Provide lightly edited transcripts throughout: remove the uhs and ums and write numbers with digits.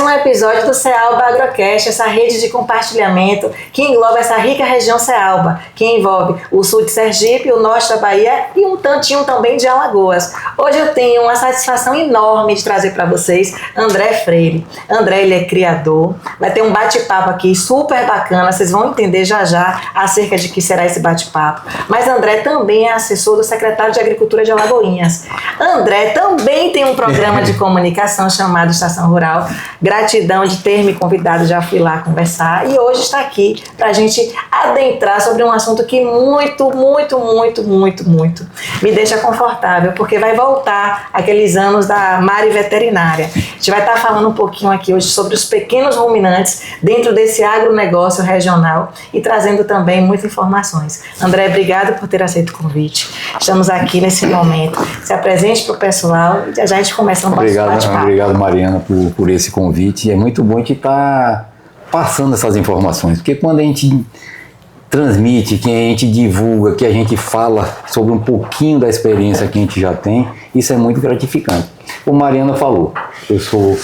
um episódio do Cealba Agrocast, essa rede de compartilhamento que engloba essa rica região Cealba, que envolve o sul de Sergipe, o norte da Bahia e um tantinho também de Alagoas. Hoje eu tenho uma satisfação enorme de trazer para vocês André Freire. André, ele é criador, vai ter um bate-papo aqui super bacana, vocês vão entender já já acerca de que será esse bate-papo. Mas André também é assessor do secretário de Agricultura de Alagoinhas. André também tem um programa de comunicação chamado Estação Rural. Gratidão de ter me convidado, já fui lá conversar e hoje está aqui para a gente adentrar sobre um assunto que muito me deixa confortável, porque vai voltar aqueles anos da Mari Veterinária. A gente vai estar falando um pouquinho aqui hoje sobre os pequenos ruminantes dentro desse agronegócio regional e trazendo também muitas informações. André, obrigado por ter aceito o convite. Estamos aqui nesse momento. Se apresente para o pessoal e já a gente começa um bate-papo. Obrigado, Mariana, por esse convite. É muito bom a gente estar passando essas informações, porque quando a gente transmite, que a gente divulga, que a gente fala sobre um pouquinho da experiência que a gente já tem, isso é muito gratificante. Como Mariana falou, eu sou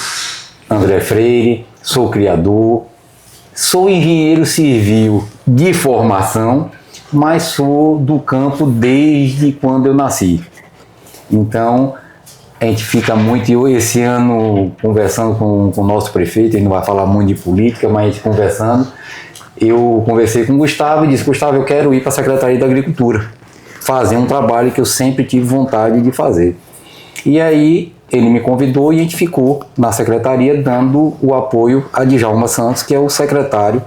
André Freire, sou criador, sou engenheiro civil de formação, mas sou do campo desde quando eu nasci. Então, a gente fica muito, esse ano, conversando com o nosso prefeito, ele não vai falar muito de política, mas a gente conversando, eu conversei com o Gustavo e disse: Gustavo, eu quero ir para a Secretaria da Agricultura, fazer um trabalho que eu sempre tive vontade de fazer. E aí ele me convidou e a gente ficou na secretaria dando o apoio a Djalma Santos, que é o secretário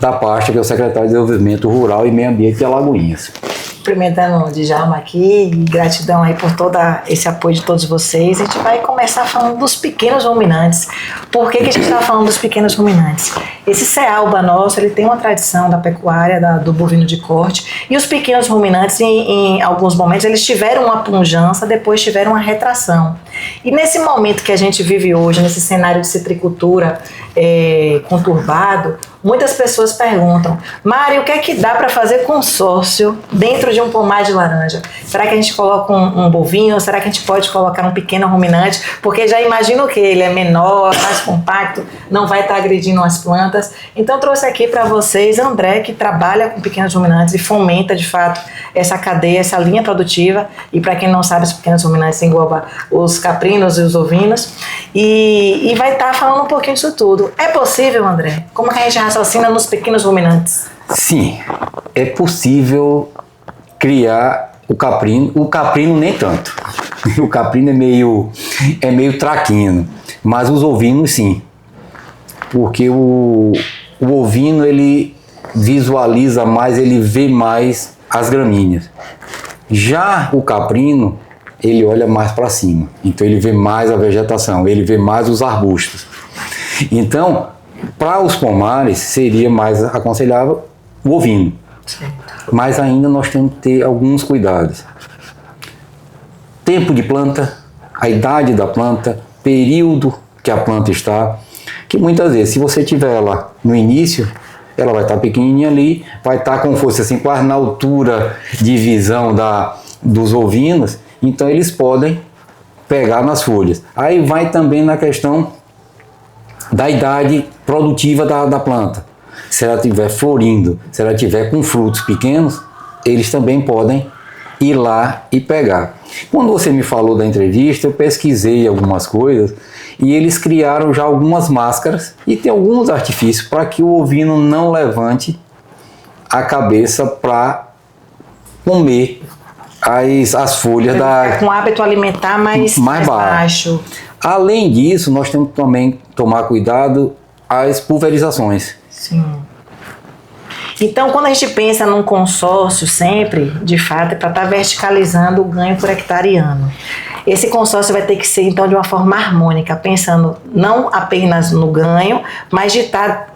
da pasta, que é o secretário de Desenvolvimento Rural e Meio Ambiente de Alagoinhas. Cumprimentando o Djalma aqui e gratidão aí por todo esse apoio de todos vocês. A gente vai começar falando dos pequenos ruminantes. Por que a gente está falando dos pequenos ruminantes? Esse Cealba nosso, ele tem uma tradição da pecuária, do bovino de corte, e os pequenos ruminantes, em alguns momentos, eles tiveram uma pujança, depois tiveram uma retração. E nesse momento que a gente vive hoje, nesse cenário de citricultura conturbado, muitas pessoas perguntam: Mari, o que é que dá para fazer consórcio dentro de um pomar de laranja? Será que a gente coloca um bovino? Será que a gente pode colocar um pequeno ruminante? Porque já imagino que ele é menor, mais compacto, não vai estar agredindo as plantas. Então trouxe aqui para vocês André, que trabalha com pequenos ruminantes e fomenta de fato essa cadeia, essa linha produtiva. E para quem não sabe, os pequenos ruminantes englobam os caprinos e os ovinos. E vai estar falando um pouquinho disso tudo. É possível, André? Como que a gente raciocina nos pequenos ruminantes? Sim, é possível criar o caprino nem tanto. O caprino é meio traquino, mas os ovinos sim. Porque o ovino, ele visualiza mais, ele vê mais as gramíneas. Já o caprino, ele olha mais para cima, então ele vê mais a vegetação, ele vê mais os arbustos. Então, para os pomares, seria mais aconselhável o ovino. Certo. Mas ainda nós temos que ter alguns cuidados. Tempo de planta, a idade da planta, período que a planta está, que muitas vezes, se você tiver ela no início, ela vai estar pequenininha ali, vai estar como fosse assim, quase na altura de visão dos ovinos, então eles podem pegar nas folhas. Aí vai também na questão da idade produtiva da planta. Se ela estiver florindo, se ela estiver com frutos pequenos, eles também podem ir lá e pegar. Quando você me falou da entrevista, eu pesquisei algumas coisas e eles criaram já algumas máscaras e tem alguns artifícios para que o ovino não levante a cabeça para comer as folhas com hábito alimentar mais baixo. Além disso, nós temos que também tomar cuidado às pulverizações. Sim. Então, quando a gente pensa num consórcio sempre, de fato, é para estar verticalizando o ganho por hectare ano. Esse consórcio vai ter que ser, então, de uma forma harmônica, pensando não apenas no ganho, mas de estar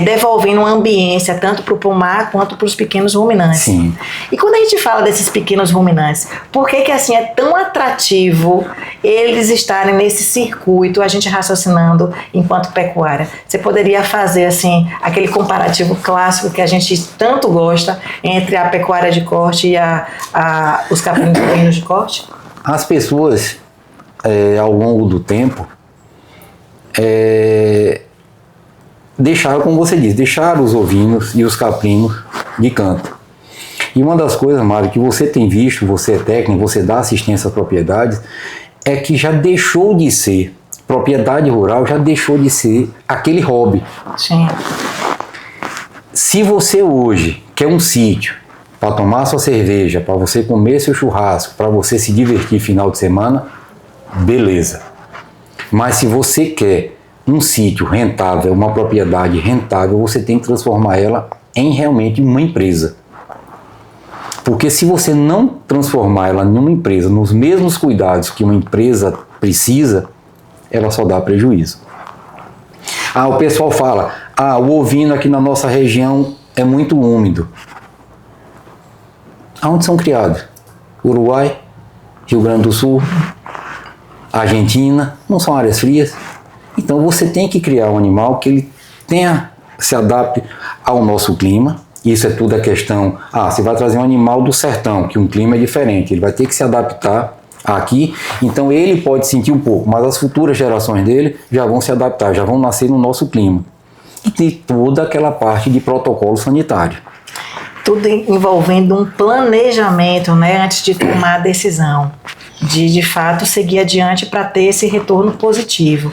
devolvendo uma ambiência tanto para o pomar quanto para os pequenos ruminantes. Sim. E quando a gente fala desses pequenos ruminantes, por que assim é tão atrativo eles estarem nesse circuito, a gente raciocinando enquanto pecuária? Você poderia fazer assim aquele comparativo clássico que a gente tanto gosta entre a pecuária de corte e os caprinos de corte? As pessoas, ao longo do tempo, deixaram, como você disse, deixaram os ovinos e os caprinos de canto. E uma das coisas, Mário, que você tem visto, você é técnico, você dá assistência às propriedades, é que já deixou de ser, propriedade rural já deixou de ser aquele hobby. Sim. Se você hoje quer um sítio para tomar sua cerveja, para você comer seu churrasco, para você se divertir final de semana, beleza. Mas se você quer um sítio rentável, uma propriedade rentável, você tem que transformar ela em realmente uma empresa. Porque se você não transformar ela numa empresa, nos mesmos cuidados que uma empresa precisa, ela só dá prejuízo. O pessoal fala, o ovino aqui na nossa região é muito úmido. Aonde são criados? Uruguai, Rio Grande do Sul, Argentina, não são áreas frias. Então você tem que criar um animal que ele se adapte ao nosso clima. Isso é tudo a questão, você vai trazer um animal do sertão, que um clima é diferente, ele vai ter que se adaptar aqui, então ele pode sentir um pouco, mas as futuras gerações dele já vão se adaptar, já vão nascer no nosso clima. E tem toda aquela parte de protocolo sanitário. Tudo envolvendo um planejamento, né, antes de tomar a decisão, de fato seguir adiante para ter esse retorno positivo.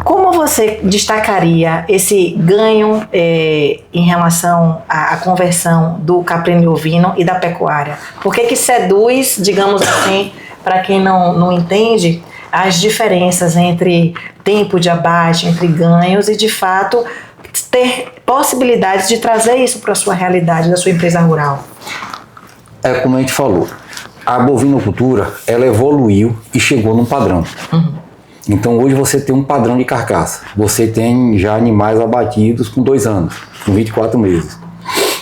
Como você destacaria esse ganho em relação à conversão do caprino e ovino e da pecuária? Por que seduz, digamos assim, para quem não entende, as diferenças entre tempo de abate, entre ganhos e, de fato, ter possibilidades de trazer isso para a sua realidade, da sua empresa rural? É como a gente falou, a bovinocultura, ela evoluiu e chegou num padrão. Uhum. Então hoje você tem um padrão de carcaça. Você tem já animais abatidos com 2 anos, com 24 meses.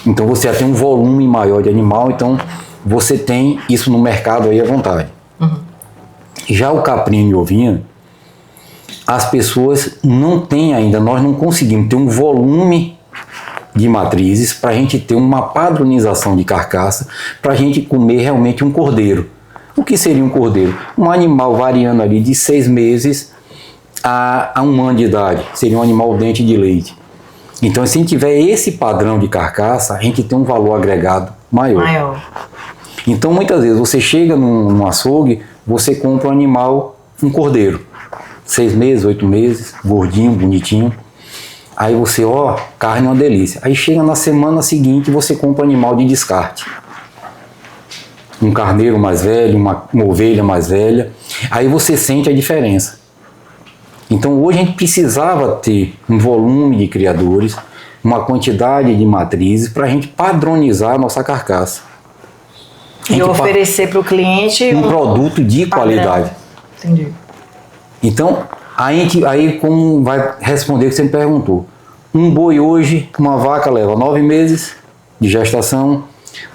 Então você já tem um volume maior de animal, então você tem isso no mercado aí à vontade. Uhum. Já o caprino e ovino, as pessoas não têm ainda, nós não conseguimos ter um volume de matrizes para a gente ter uma padronização de carcaça, para a gente comer realmente um cordeiro. O que seria um cordeiro? Um animal variando ali de 6 meses a 1 ano de idade. Seria um animal dente de leite. Então, se a gente tiver esse padrão de carcaça, a gente tem um valor agregado maior. Então, muitas vezes, você chega num açougue, você compra um animal, um cordeiro. 6 meses, 8 meses, gordinho, bonitinho. Aí você, carne é uma delícia. Aí chega na semana seguinte, você compra um animal de descarte. Um carneiro mais velho, uma ovelha mais velha, aí você sente a diferença. Então hoje a gente precisava ter um volume de criadores, uma quantidade de matrizes para a gente padronizar a nossa carcaça. E oferecer para o cliente um produto de qualidade. Entendi. Então, aí como vai responder o que você me perguntou. Um boi hoje, uma vaca leva 9 meses de gestação,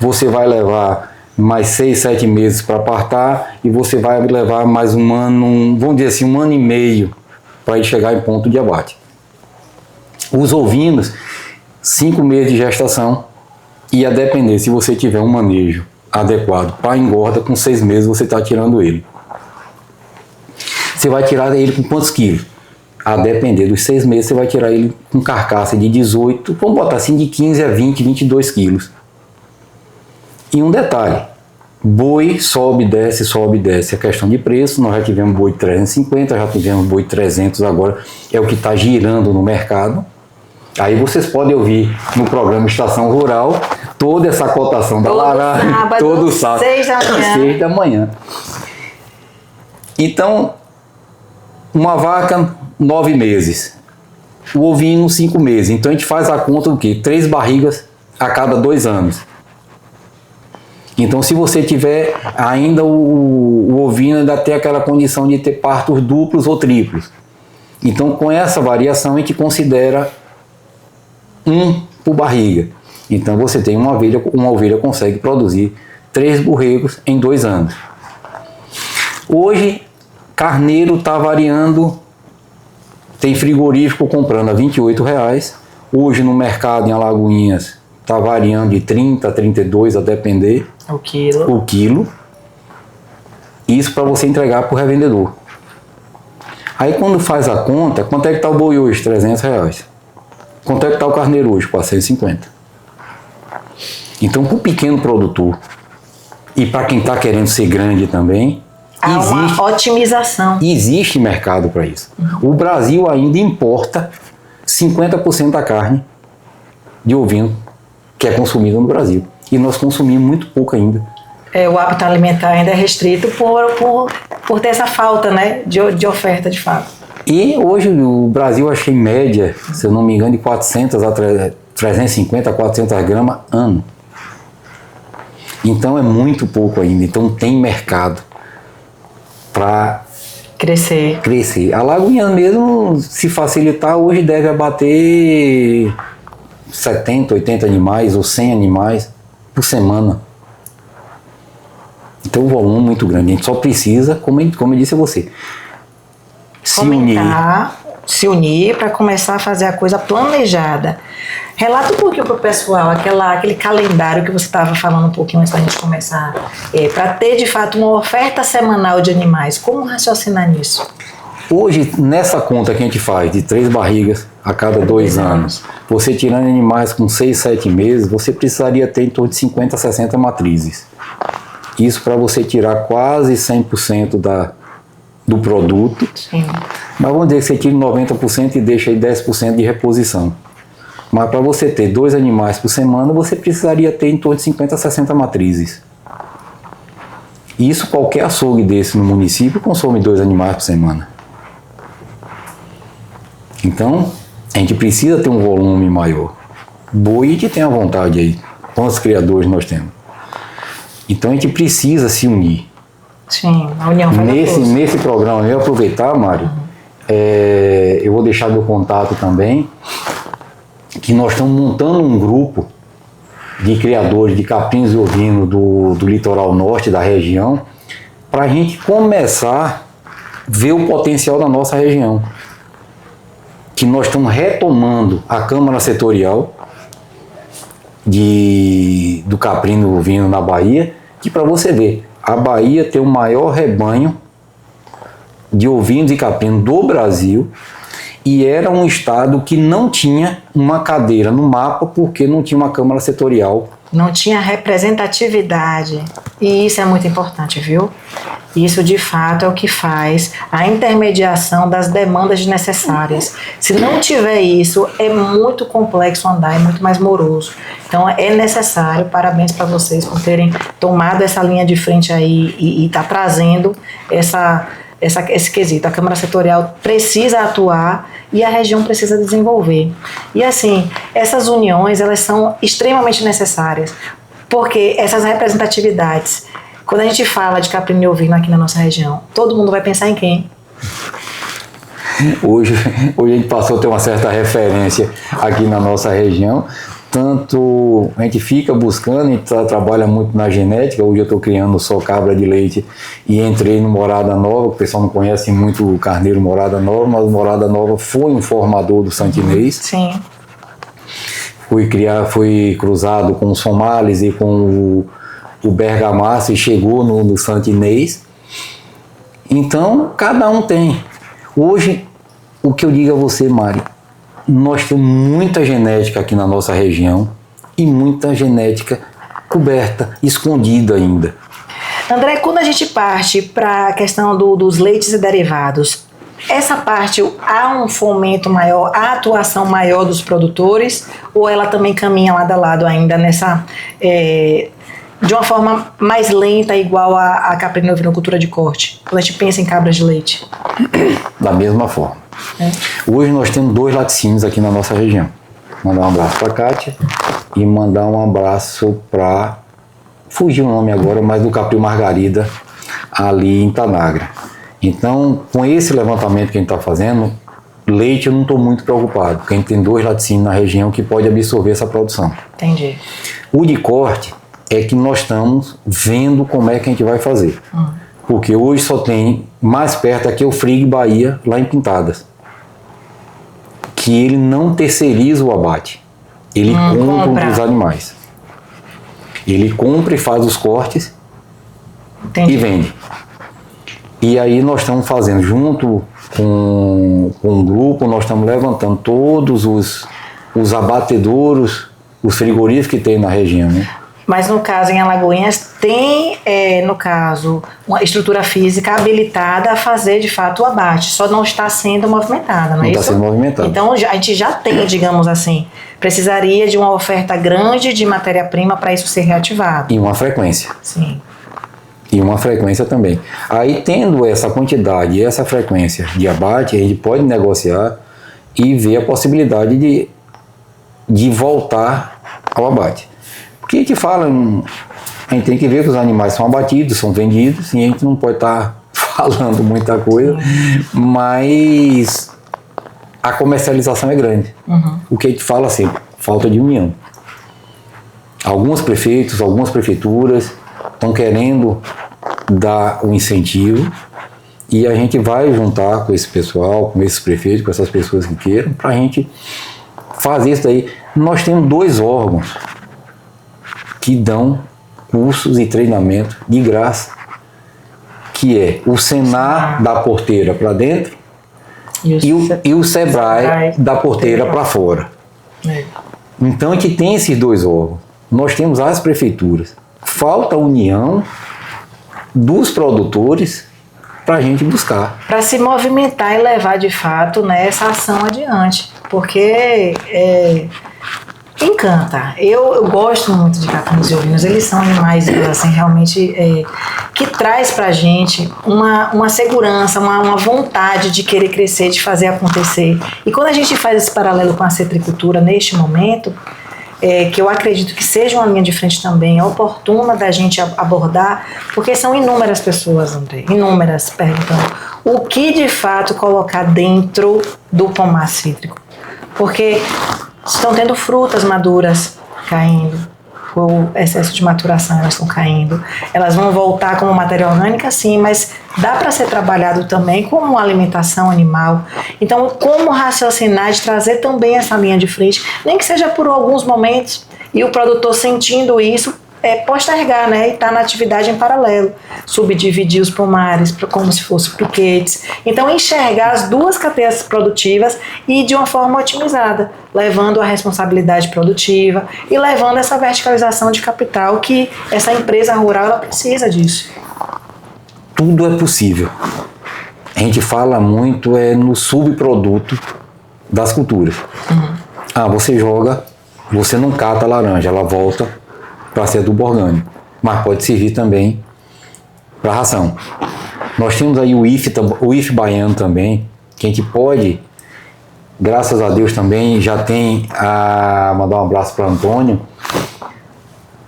você vai levar mais 6, 7 meses para partar e você vai levar mais um ano, vamos dizer assim, 1 ano e meio para ele chegar em ponto de abate. Os ovinos, 5 meses de gestação e a depender, se você tiver um manejo adequado para engorda, com 6 meses você está tirando ele. Você vai tirar ele com quantos quilos? A depender dos 6 meses, você vai tirar ele com carcaça de 18, vamos botar assim, de 15 a 20, 22 quilos. E um detalhe, boi sobe e desce a questão de preço. Nós já tivemos boi de 350, já tivemos boi de 300 agora, é o que está girando no mercado. Aí vocês podem ouvir no programa Estação Rural toda essa cotação da laranja, todo sábado, 6 da manhã. Então, uma vaca, 9 meses, o ovino, 5 meses. Então a gente faz a conta do quê? 3 barrigas a cada 2 anos. Então, se você tiver ainda o ovino, ainda tem aquela condição de ter partos duplos ou triplos. Então, com essa variação, a gente considera 1 por barriga. Então, você tem uma ovelha consegue produzir 3 borregos em 2 anos. Hoje, carneiro está variando, tem frigorífico comprando a R$28. Hoje, no mercado em Alagoinhas, está variando de 30 a 32, a depender. O quilo. Isso para você entregar para o revendedor. Aí quando faz a conta, quanto é que está o boi hoje? R$300. Quanto é que está o carneiro hoje? 450. Então, para o pequeno produtor e para quem está querendo ser grande também, há uma otimização. Existe mercado para isso. O Brasil ainda importa 50% da carne de ovino que é consumida no Brasil. E nós consumimos muito pouco ainda. O hábito alimentar ainda é restrito por ter essa falta, né, de oferta, de fato. E hoje o Brasil, acho que em média, se eu não me engano, de 400 a 350 a 400 gramas ano. Então é muito pouco ainda. Então tem mercado para crescer. A Lagoinha mesmo, se facilitar, hoje deve abater 70, 80 animais ou 100 animais por semana. Então o volume é muito grande. A gente só precisa, como eu disse a você, se unir para começar a fazer a coisa planejada. Relata um pouquinho para o pessoal aquele calendário que você estava falando um pouquinho antes da gente começar, para ter de fato uma oferta semanal de animais. Como raciocinar nisso? Hoje, nessa conta que a gente faz de 3 barrigas a cada 2 anos, você tirando animais com 6, 7 meses, você precisaria ter em torno de 50, 60 matrizes. Isso para você tirar quase 100% do produto. Sim. Mas vamos dizer que você tira 90% e deixa aí 10% de reposição. Mas para você ter 2 animais por semana, você precisaria ter em torno de 50 a 60 matrizes. Isso qualquer açougue desse no município consome 2 animais por semana. Então, a gente precisa ter um volume maior. Boi a gente tem a vontade aí. Quantos criadores nós temos? Então a gente precisa se unir. Sim, a união faz nesse programa, eu aproveitar, Mário, eu vou deixar meu contato também, que nós estamos montando um grupo de criadores de caprinos e ovinos do litoral norte da região, para a gente começar a ver o potencial da nossa região. Que nós estamos retomando a Câmara Setorial do caprino e ovino na Bahia, que para você ver, a Bahia tem o maior rebanho de ovinos e caprinos do Brasil e era um estado que não tinha uma cadeira no mapa porque não tinha uma Câmara Setorial. Não tinha representatividade. E isso é muito importante, viu? Isso, de fato, é o que faz a intermediação das demandas necessárias. Se não tiver isso, é muito complexo andar, é muito mais moroso. Então, é necessário, parabéns para vocês por terem tomado essa linha de frente aí e tá trazendo esse quesito. A Câmara Setorial precisa atuar e a região precisa desenvolver. E assim, essas uniões, elas são extremamente necessárias, porque essas representatividades, quando a gente fala de caprino e ovino aqui na nossa região, todo mundo vai pensar em quem? Hoje a gente passou a ter uma certa referência aqui na nossa região. Tanto a gente fica buscando, a gente trabalha muito na genética. Hoje eu estou criando só cabra de leite e entrei no Morada Nova. O pessoal não conhece muito o carneiro Morada Nova, mas o Morada Nova foi um formador do santinês. Sim. Foi cruzado com o Somalis e com o Bergamasco e chegou no santinês. Então, cada um tem. Hoje, o que eu digo a você, Mari, nós temos muita genética aqui na nossa região e muita genética coberta, escondida ainda. André, quando a gente parte para a questão dos leites e derivados, essa parte há um fomento maior, há atuação maior dos produtores ou ela também caminha lado a lado ainda nessa... de uma forma mais lenta, igual a caprino e ovinocultura de corte, quando a gente pensa em cabras de leite? Da mesma forma. Hoje nós temos 2 laticínios aqui na nossa região. Mandar um abraço para a Kátia e mandar um abraço para... Fugiu o nome agora, mas do Capri Margarida, ali em Tanagra. Então, com esse levantamento que a gente está fazendo, leite eu não estou muito preocupado, porque a gente tem 2 laticínios na região que pode absorver essa produção. Entendi. O de corte é que nós estamos vendo como é que a gente vai fazer. Porque hoje só tem, mais perto aqui, o Frig Bahia, lá em Pintadas. Que ele não terceiriza o abate. Ele compra os animais. Ele compra e faz os cortes. Entendi. E vende. E aí nós estamos fazendo, junto com um grupo, nós estamos levantando todos os abatedouros, os frigoríficos que tem na região, né? Mas no caso, em Alagoinhas, tem, no caso, uma estrutura física habilitada a fazer, de fato, o abate. Só não está sendo movimentada, não é isso? Não está sendo movimentada. Então, a gente já tem, digamos assim, precisaria de uma oferta grande de matéria-prima para isso ser reativado. E uma frequência. Sim. E uma frequência também. Aí, tendo essa quantidade e essa frequência de abate, a gente pode negociar e ver a possibilidade de voltar ao abate. Porque a gente fala, a gente tem que ver que os animais são abatidos, são vendidos, e a gente não pode estar falando muita coisa, mas a comercialização é grande. Uhum. O que a gente fala sempre, falta de união. Alguns prefeitos, algumas prefeituras estão querendo dar um incentivo, e a gente vai juntar com esse pessoal, com esses prefeitos, com essas pessoas que queiram, para a gente fazer isso daí. Nós temos 2 órgãos que dão cursos e treinamento de graça, que é o Senar da porteira para dentro e o Sebrae da porteira para fora. Então a gente tem esses 2 órgãos. Nós temos as prefeituras. Falta a união dos produtores para a gente buscar. Para se movimentar e levar de fato, né, essa ação adiante. Porque encanta. Eu gosto muito de caprinos e ovinos. Eles são animais, assim, realmente que traz pra gente uma segurança, uma vontade de querer crescer, de fazer acontecer. E quando a gente faz esse paralelo com a cetricultura neste momento, que eu acredito que seja uma linha de frente também oportuna da gente abordar, porque são inúmeras pessoas, André, inúmeras, perguntando o que de fato colocar dentro do pomar cítrico. Porque estão tendo frutas maduras caindo, o excesso de maturação, elas estão caindo. Elas vão voltar como matéria orgânica, sim, mas dá para ser trabalhado também como alimentação animal. Então, como raciocinar de trazer também essa linha de frente, nem que seja por alguns momentos, e o produtor sentindo isso, postergar, né, e estar na atividade em paralelo, subdividir os pomares como se fossem piquetes. Então, enxergar as 2 cadeias produtivas e de uma forma otimizada, levando a responsabilidade produtiva e levando essa verticalização de capital que essa empresa rural ela precisa disso. Tudo é possível. A gente fala muito no subproduto das culturas. Uhum. Você joga, você não cata a laranja, ela volta para ser adubo orgânico, mas pode servir também para ração. Nós temos aí o IF baiano também, que a gente pode, graças a Deus também, já tem mandar um abraço para Antônio,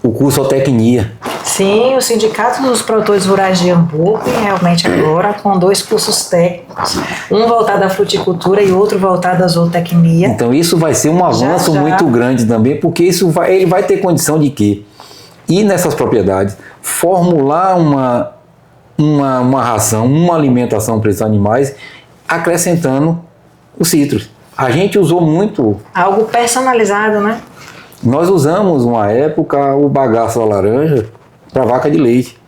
o curso Zootecnia. Sim, o Sindicato dos Produtores Rurais de Hamburgo, realmente agora, com 2 cursos técnicos, um voltado à fruticultura e outro voltado à zootecnia. Então isso vai ser um avanço muito grande também, porque ele vai ter condição de quê? Ir nessas propriedades, formular uma ração, uma alimentação para esses animais, acrescentando os citros. A gente usou muito... Algo personalizado, né? Nós usamos, uma época, o bagaço da laranja para vaca de leite.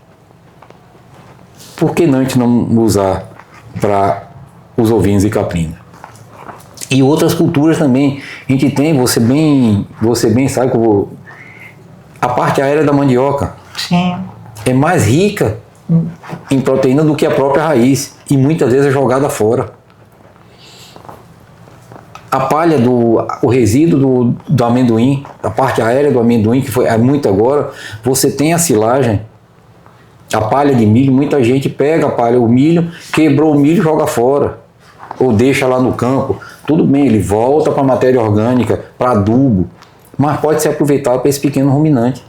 Por que não a gente não usar para os ovinos e caprinos? E outras culturas também. A gente tem, você bem sabe, a parte aérea da mandioca. Sim. É mais rica em proteína do que a própria raiz. E muitas vezes é jogada fora. A palha o resíduo do amendoim, a parte aérea do amendoim, que foi muito agora, você tem a silagem, a palha de milho, muita gente pega a palha, o milho, quebrou o milho e joga fora, ou deixa lá no campo. Tudo bem, ele volta para a matéria orgânica, para adubo, mas pode ser aproveitado para esse pequeno ruminante.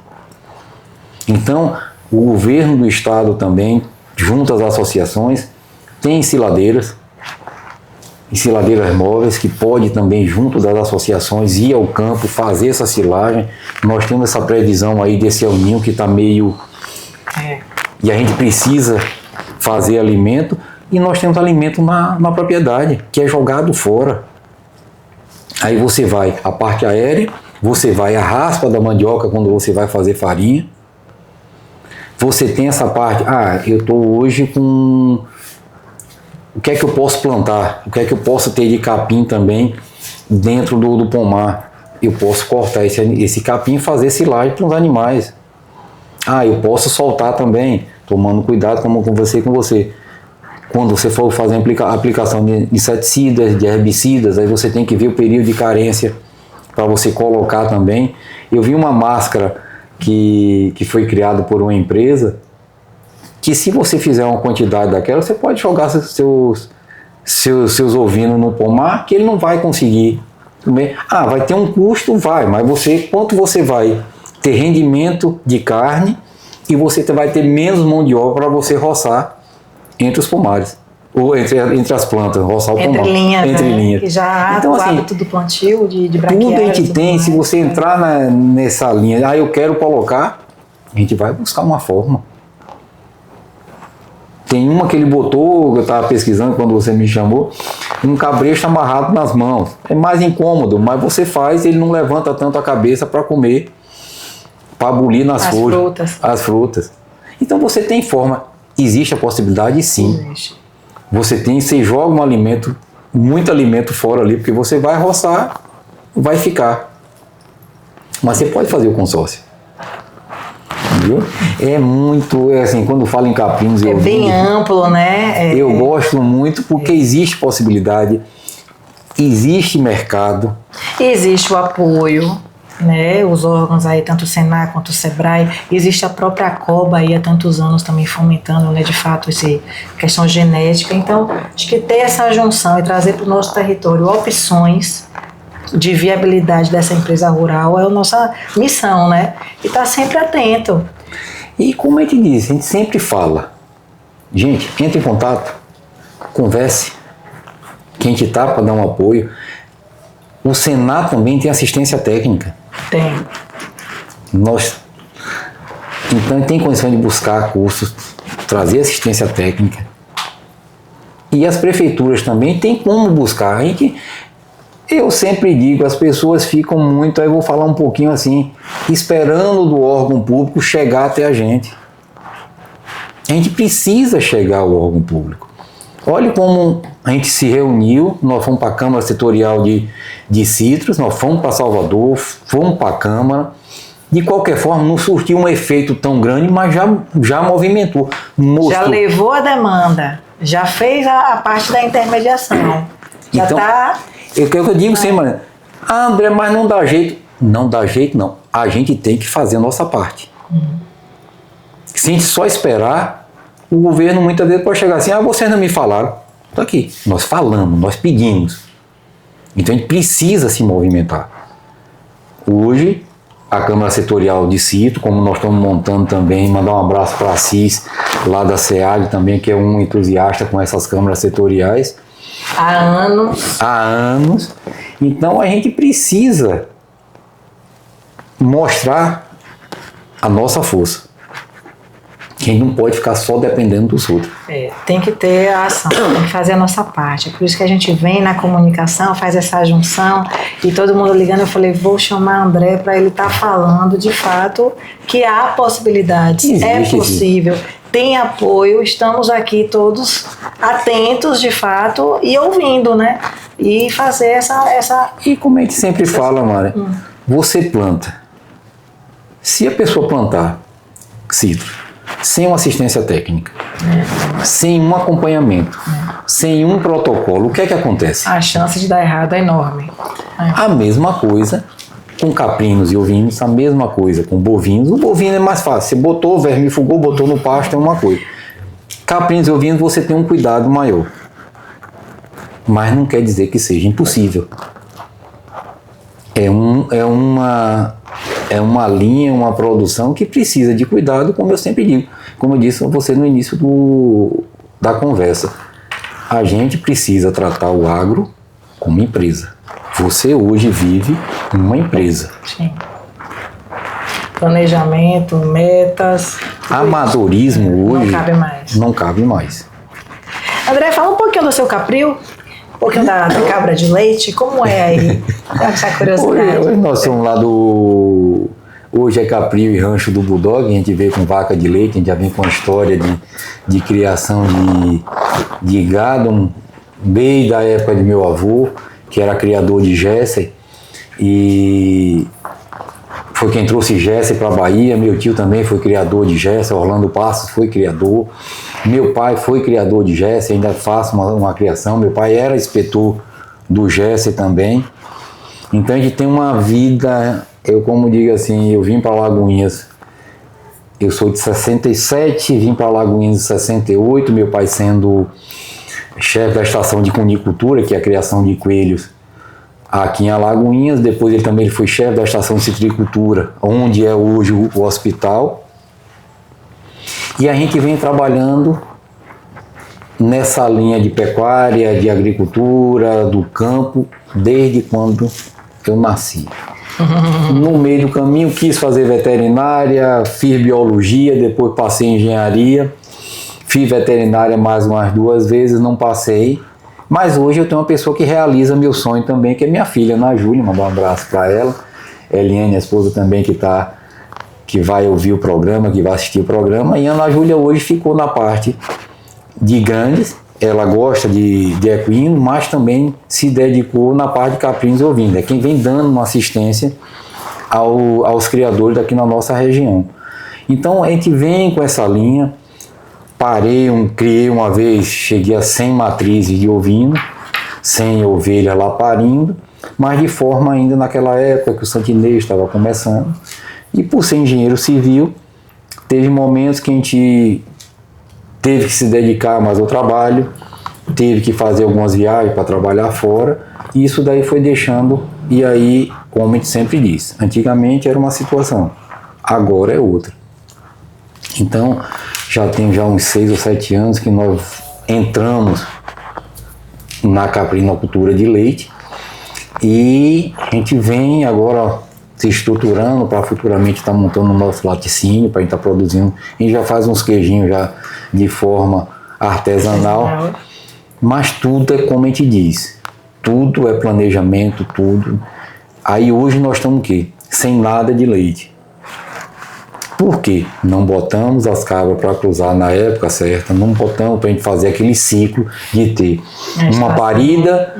Então, o governo do estado também, junto às associações, tem ensiladeiras móveis, que pode também, junto das associações, ir ao campo, fazer essa silagem. Nós temos essa previsão aí desse El Ninho que está meio... E a gente precisa fazer alimento, e nós temos alimento na propriedade, que é jogado fora. Aí você vai a parte aérea, você vai a raspa da mandioca quando você vai fazer farinha. Você tem essa parte, eu estou hoje com O que é que eu posso plantar? O que é que eu posso ter de capim também dentro do pomar? Eu posso cortar esse capim e fazer silagem para os animais. Eu posso soltar também, tomando cuidado, como eu conversei com você. Quando você for fazer a aplicação de inseticidas, de herbicidas, aí você tem que ver o período de carência para você colocar também. Eu vi uma máscara que foi criada por uma empresa, que se você fizer uma quantidade daquela, você pode jogar seus ovinos no pomar, que ele não vai conseguir comer. Vai ter um custo? Vai, mas quanto você vai ter rendimento de carne e você vai ter menos mão de obra para você roçar entre os pomares, ou entre as plantas, roçar o pomar. Entre linhas. Que já então, o hábito do plantio, de braquiária. Tudo a gente tem, se você entrar nessa linha, eu quero colocar, a gente vai buscar uma forma. Tem uma que ele botou, eu estava pesquisando quando você me chamou, um cabresto amarrado nas mãos. É mais incômodo, mas você faz, ele não levanta tanto a cabeça para comer, para abolir nas folhas, as frutas. Então você tem forma. Existe a possibilidade, sim. Existe. Você joga um alimento, muito alimento fora ali, porque você vai roçar, vai ficar. Mas você pode fazer o consórcio. Entendeu? Assim, quando falo em capinos... É bem amplo, né? Eu gosto muito porque existe possibilidade, existe mercado. Existe o apoio, né? Os órgãos aí, tanto o Senar quanto o Sebrae, existe a própria Coba aí há tantos anos também fomentando, né, de fato, essa questão genética. Então, acho que ter essa junção e trazer para o nosso território opções de viabilidade dessa empresa rural é a nossa missão, né? E estar sempre atento. E como a gente diz, a gente sempre fala, gente, entre em contato, converse, que a gente está para dar um apoio. O Senar também tem assistência técnica. Tem. Então tem condição de buscar cursos, trazer assistência técnica. E as prefeituras também têm como buscar. Eu sempre digo, as pessoas ficam muito, aí eu vou falar um pouquinho assim, esperando do órgão público chegar até a gente. A gente precisa chegar ao órgão público. Olha como a gente se reuniu, nós fomos para a Câmara Setorial de Citros, nós fomos para Salvador, fomos para a Câmara. De qualquer forma, não surtiu um efeito tão grande, mas já movimentou. Mostrou. Já levou a demanda, já fez a parte da intermediação. Já então, está... É o que eu digo sempre, Mariana. André, mas não dá jeito. Não dá jeito, não. A gente tem que fazer a nossa parte. Se a gente só esperar, o governo muitas vezes pode chegar assim, vocês não me falaram. Está aqui. Nós falamos, nós pedimos. Então a gente precisa se movimentar. Hoje, a Câmara Setorial de Citro, como nós estamos montando também, mandar um abraço para a Assis, lá da SEAG também, que é um entusiasta com essas câmaras setoriais. Há anos. Então a gente precisa mostrar a nossa força. Quem não pode ficar só dependendo dos outros. Tem que ter a ação, tem que fazer a nossa parte. É por isso que a gente vem na comunicação, faz essa junção e todo mundo ligando. Eu falei, vou chamar André para ele estar falando de fato que há possibilidades, é possível, tem apoio, estamos aqui todos atentos de fato e ouvindo, né? E fazer essa... E como a gente sempre fala, Mara, você planta. Se a pessoa plantar citro, sem uma assistência técnica, sem um acompanhamento, sem um protocolo, o que é que acontece? A chance de dar errado é enorme. A mesma coisa com caprinos e ovinos, a mesma coisa com bovinos. O bovino é mais fácil, você botou, vermifugou, botou no pasto, é uma coisa. Caprinos e ovinos você tem um cuidado maior. Mas não quer dizer que seja impossível. É uma linha, uma produção que precisa de cuidado, como eu sempre digo. Como eu disse a você no início da conversa. A gente precisa tratar o agro como empresa. Você hoje vive uma empresa. Sim. Planejamento, metas... Amadorismo hoje... Não cabe mais. Não cabe mais. André, fala um pouquinho do seu capril. Um pouquinho da cabra de leite, como é aí? Essa curiosidade. Hoje nós somos lá do Hoje é caprio e rancho do Bulldog, a gente veio com vaca de leite, a gente já vem com a história de criação de gado, desde a época de meu avô, que era criador de Jersey, e foi quem trouxe Jersey para a Bahia. Meu tio também foi criador de Jersey, Orlando Passos foi criador, meu pai foi criador de Jersey, ainda faço uma criação, meu pai era inspetor do Jersey também. Então a gente tem uma vida, eu como digo assim, eu vim para Lagoinhas, eu sou de 67, vim para Lagoinhas em 68, meu pai sendo chefe da estação de cunicultura, que é a criação de coelhos aqui em Alagoinhas. Depois ele foi chefe da estação de citricultura, onde é hoje o hospital. E a gente vem trabalhando nessa linha de pecuária, de agricultura, do campo, desde quando eu nasci. No meio do caminho quis fazer veterinária, fiz biologia, depois passei em engenharia, fiz veterinária mais umas 2 vezes, não passei, mas hoje eu tenho uma pessoa que realiza meu sonho também, que é minha filha, Ana Júlia, mandar um abraço para ela, Eliane, a esposa também que vai ouvir o programa, que vai assistir o programa, e a Ana Júlia hoje ficou na parte de grandes, ela gosta de equino, mas também se dedicou na parte de caprinos e ovinos. É quem vem dando uma assistência aos criadores daqui na nossa região. Então a gente vem com essa linha. Criei uma vez, cheguei a 100 matrizes de ovino, 100 ovelhas lá parindo, mas de forma ainda naquela época que o Santinês estava começando. E por ser engenheiro civil, teve momentos que a gente teve que se dedicar mais ao trabalho, teve que fazer algumas viagens para trabalhar fora, e isso daí foi deixando, e aí, como a gente sempre diz, antigamente era uma situação, agora é outra. Então, já tem uns 6 ou 7 anos que nós entramos na caprinocultura de leite, e a gente vem agora se estruturando para futuramente estar montando o nosso laticínio, para a gente estar produzindo. A gente já faz uns queijinhos já de forma artesanal, mas tudo é como a gente diz, tudo é planejamento, tudo. Aí hoje nós estamos o quê? Sem nada de leite. Por quê? Não botamos as cabras para cruzar na época certa, não botamos para a gente fazer aquele ciclo de ter uma parida,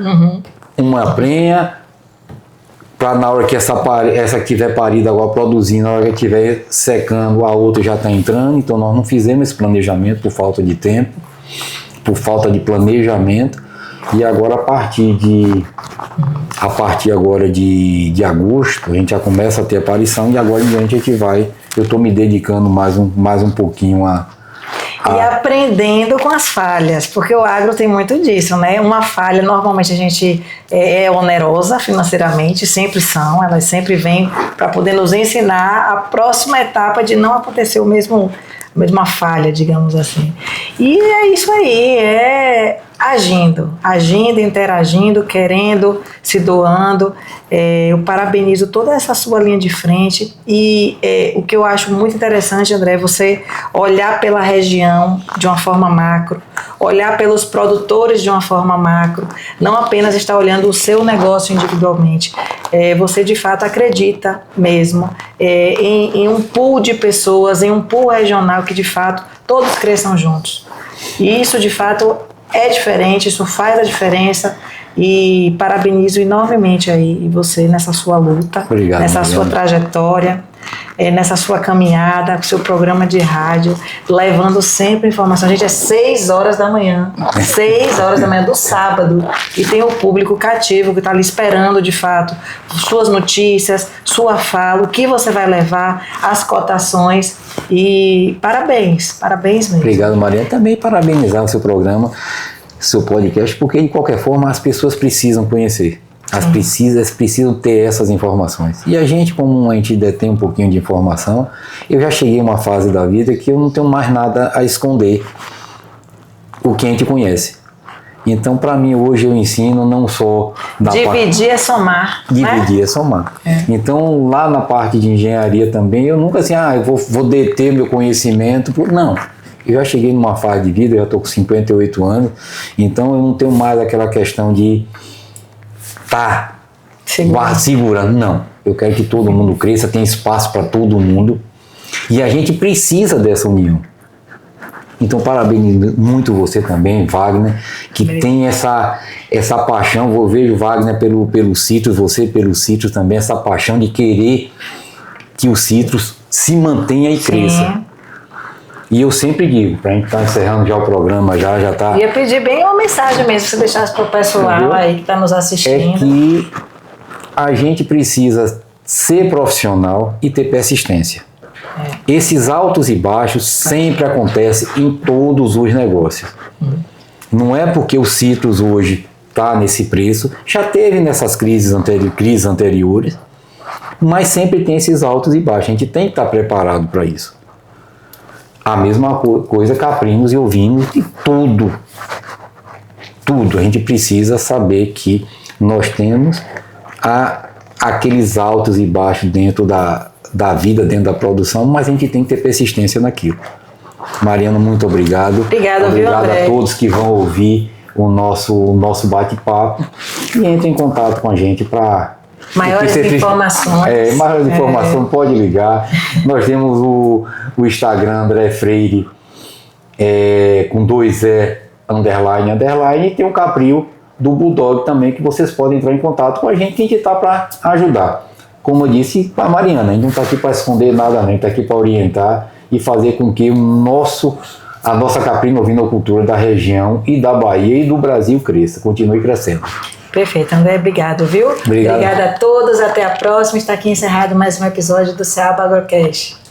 uma prenha, para na hora que essa que tiver parida agora produzindo, na hora que estiver secando, a outra já está entrando. Então nós não fizemos esse planejamento por falta de tempo, por falta de planejamento. E agora a partir agora de agosto a gente já começa a ter aparição, e agora em diante a gente eu estou me dedicando mais um pouquinho e aprendendo com as falhas, porque o agro tem muito disso, né? Uma falha, normalmente a gente é onerosa financeiramente, sempre são, elas sempre vêm para poder nos ensinar a próxima etapa de não acontecer a mesma falha, digamos assim. E é isso aí, é agindo, interagindo, querendo, se doando. Eu parabenizo toda essa sua linha de frente, e o que eu acho muito interessante, André, é você olhar pela região de uma forma macro, olhar pelos produtores de uma forma macro, não apenas estar olhando o seu negócio individualmente. Você de fato acredita mesmo em um pool de pessoas, em um pool regional que de fato todos cresçam juntos. E isso de fato é diferente, isso faz a diferença, e parabenizo enormemente aí você nessa sua luta, obrigado, nessa sua trajetória, nessa sua caminhada, seu programa de rádio, levando sempre informação. Gente, é 6 horas da manhã, 6 horas da manhã do sábado, e tem o público cativo que está ali esperando de fato suas notícias, sua fala, o que você vai levar, as cotações. E parabéns mesmo. Obrigado, Mariana. Também parabenizar o seu programa, seu podcast, porque de qualquer forma as pessoas precisam conhecer. Precisam ter essas informações. E a gente, como a gente detém um pouquinho de informação, eu já cheguei a uma fase da vida que eu não tenho mais nada a esconder o que a gente conhece. Então, para mim, hoje eu ensino não só... Dividir é somar. Dividir é somar. Então, lá na parte de engenharia também, eu nunca assim, eu vou deter meu conhecimento. Não. Eu já cheguei numa fase de vida, eu já estou com 58 anos, então eu não tenho mais aquela questão de segurando. Não. eu quero que todo mundo cresça, tenha espaço para todo mundo. E a gente precisa dessa união. Então, parabenizo muito você também, Wagner, que tem essa paixão. Eu vejo Wagner pelo Citrus, você pelo Citrus também, essa paixão de querer que o Citrus se mantenha e cresça. E eu sempre digo, para a gente estar encerrando já o programa, já está... Ia pedir bem uma mensagem mesmo, se você deixasse para o pessoal aí que está nos assistindo. É que a gente precisa ser profissional e ter persistência. Esses altos e baixos sempre acontecem em todos os negócios. Não é porque o Citrus hoje está nesse preço, já teve nessas crises anteriores, mas sempre tem esses altos e baixos. A gente tem que estar preparado para isso. A mesma coisa caprinos e ovinos e tudo. Tudo. A gente precisa saber que nós temos aqueles altos e baixos dentro da vida, dentro da produção, mas a gente tem que ter persistência naquilo. Mariana, muito obrigado. Obrigado a todos que vão ouvir o nosso bate-papo e entrem em contato com a gente para... Maiores informações. Maiores informações, pode ligar. Nós temos o Instagram, André Freire, com 2 __, e tem o Capril do Bulldog também, que vocês podem entrar em contato com a gente, que a gente está para ajudar. Como eu disse para a Mariana, a gente não está aqui para esconder nada, a gente está aqui para orientar e fazer com que a nossa caprino-ovinocultura da região e da Bahia e do Brasil cresça, continue crescendo. Perfeito, André, obrigado, viu? Obrigado. Obrigada a todos, até a próxima. Está aqui encerrado mais um episódio do Seaba Agrocast.